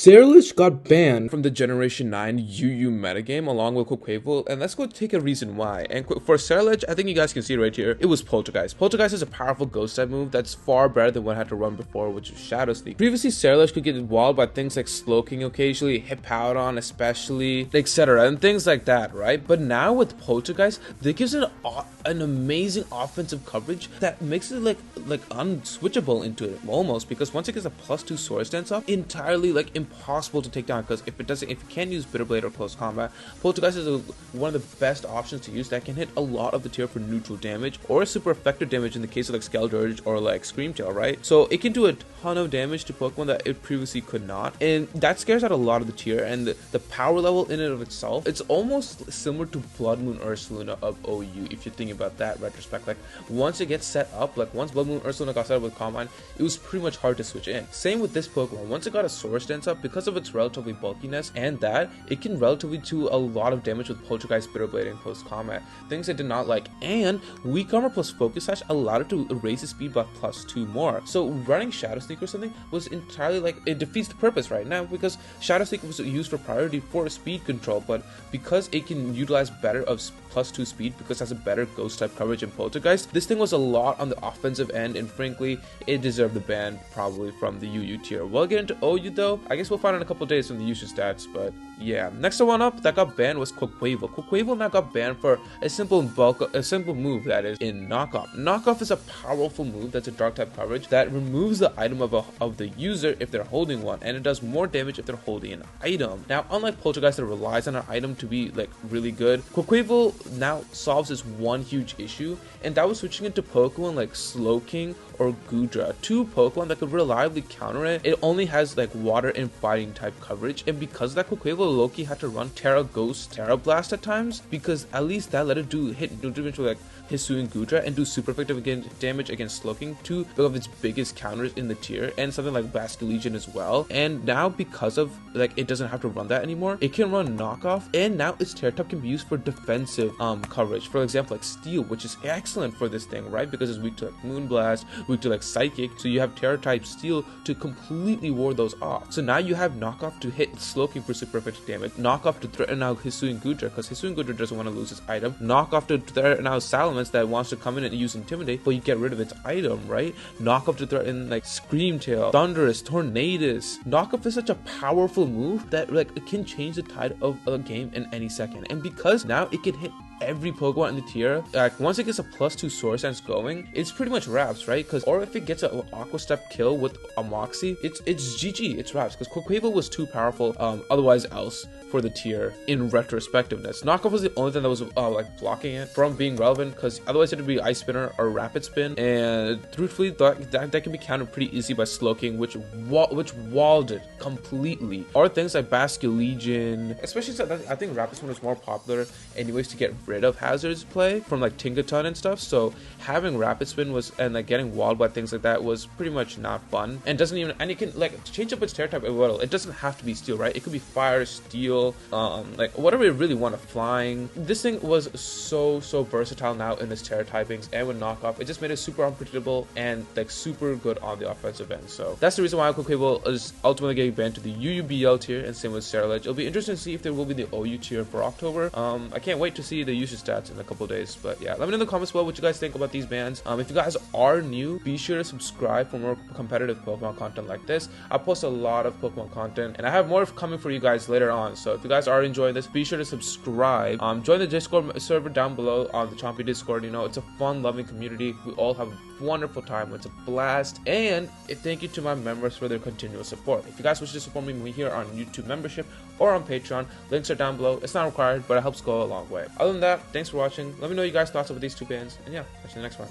Ceruledge got banned from the Generation 9 UU metagame along with Quaquaval, and let's go take a reason why. And for Ceruledge, I think you guys can see right here, it was Poltergeist. Poltergeist is a powerful ghost type move that's far better than what I had to run before, which was Shadow Sneak. Previously, Ceruledge could get walled by things like Slowking occasionally, Hippowdon especially, etc. and things like that, right? But now with Poltergeist, that gives it an amazing offensive coverage that makes it like unswitchable into it almost, because once it gets a +2 sword stance up, entirely impossible to take down, because if it can't use Bitterblade or close combat, Poltergeist is one of the best options to use that can hit a lot of the tier for neutral damage or super effective damage in the case of like Skeldurge or like Screamtail, right? So it can do a ton of damage to Pokemon that it previously could not, and that scares out a lot of the tier. And the power level in and of itself, it's almost similar to Blood Moon Ursaluna of OU if you're thinking about that retrospect. Like once it gets set up, like once Blood Moon Ursaluna got set up with Combine, it was pretty much hard to switch in. Same with this Pokemon. Once it got a sword stance up, because of its relatively bulkiness and that it can relatively do a lot of damage with Poltergeist, Bitterblade, and close combat, things I did not like. And weak armor plus focus sash allowed it to raise its speed by +2 more. So running Shadow Sneak or something was entirely it defeats the purpose right now, because Shadow Sneak was used for priority for speed control, but because it can utilize better of +2 speed because it has a better ghost type coverage in Poltergeist, this thing was a lot on the offensive end, and frankly it deserved the ban probably from the UU tier. We'll get into OU though. I guess we'll find out in a couple days from the usage stats, but yeah. Next one up that got banned was Quaquaval. Quaquaval now got banned for a simple move that is in Knockoff. Knockoff is a powerful move that's a dark type coverage that removes the item of the user if they're holding one, and it does more damage if they're holding an item. Now, unlike Poltergeist that relies on an item to be really good, Quaquaval now solves this one huge issue, and that was switching into Pokemon like Slowking or Goodra, two Pokemon that could reliably counter it. It only has water and fighting type coverage, and because of that, Quaquaval Loki had to run Terra Ghost, Terra Blast at times, because at least that let it hit neutral damage with Hisu and Goodra and do super effective damage against Slowking, two of its biggest counters in the tier, and something like Basculegion as well. And now because of it doesn't have to run that anymore, it can run Knockoff, and now its Terra type can be used for defensive coverage. For example, like Steel, which is excellent for this thing, right? Because it's weak to Moonblast, weak to Psychic, so you have Terra type Steel to completely ward those off. So now you have Knockoff to hit Slowking for super effective damage, Knockoff to threaten out Hisu and Goodra because Hisu and Goodra doesn't want to lose its item, Knockoff to threaten out Salamence that wants to come in and use Intimidate, but you get rid of its item, right? Knockoff to threaten Screamtail, Thunderous, Tornadus. Knockoff is such a powerful move that it can change the tide of a game in any second, and because now it can hit every Pokemon in the tier, once it gets a +2 sword stance going, it's pretty much wraps, right? Or if it gets an Aqua Step kill with a Moxie, it's GG, it's wraps, because Quaquaval was too powerful otherwise else for the tier in retrospectiveness. Knockoff was the only thing that was blocking it from being relevant, because otherwise it would be Ice Spinner or Rapid Spin, and truthfully that can be countered pretty easy by Slowking, which walled it completely. Or things like Basculegion, especially since I think Rapid Spin was more popular anyways to get rid of Hazard's play from Tinkaton and stuff, so having Rapid Spin was getting walled by things like that was pretty much not fun, and doesn't even, and you can change up its Terra type a little. It doesn't have to be Steel, right? It could be Fire, Steel, whatever you really want. Flying. This thing was so versatile now in its Terra typings, and with Knockoff it just made it super unpredictable and super good on the offensive end. So that's the reason why Quaquaval is ultimately getting banned to the UUBL tier, and same with Ceruledge. It'll be interesting to see if there will be the OU tier for October. I can't wait to see the usage stats in a couple days, but yeah, let me know in the comments below what you guys think about these bans. If you guys are new, be sure to subscribe for more competitive Pokemon content like this. I post a lot of Pokemon content, and I have more coming for you guys later on, so if you guys are enjoying this, be sure to subscribe. Join the Discord server down below on the Chompy Discord. It's a fun, loving community. We all have a wonderful time. It's a blast, and thank you to my members for their continuous support. If you guys wish to support me here on YouTube membership or on Patreon, links are down below. It's not required, but it helps go a long way. Other than that, thanks for watching. Let me know your guys' thoughts about these two bans, and yeah, catch you in the next one.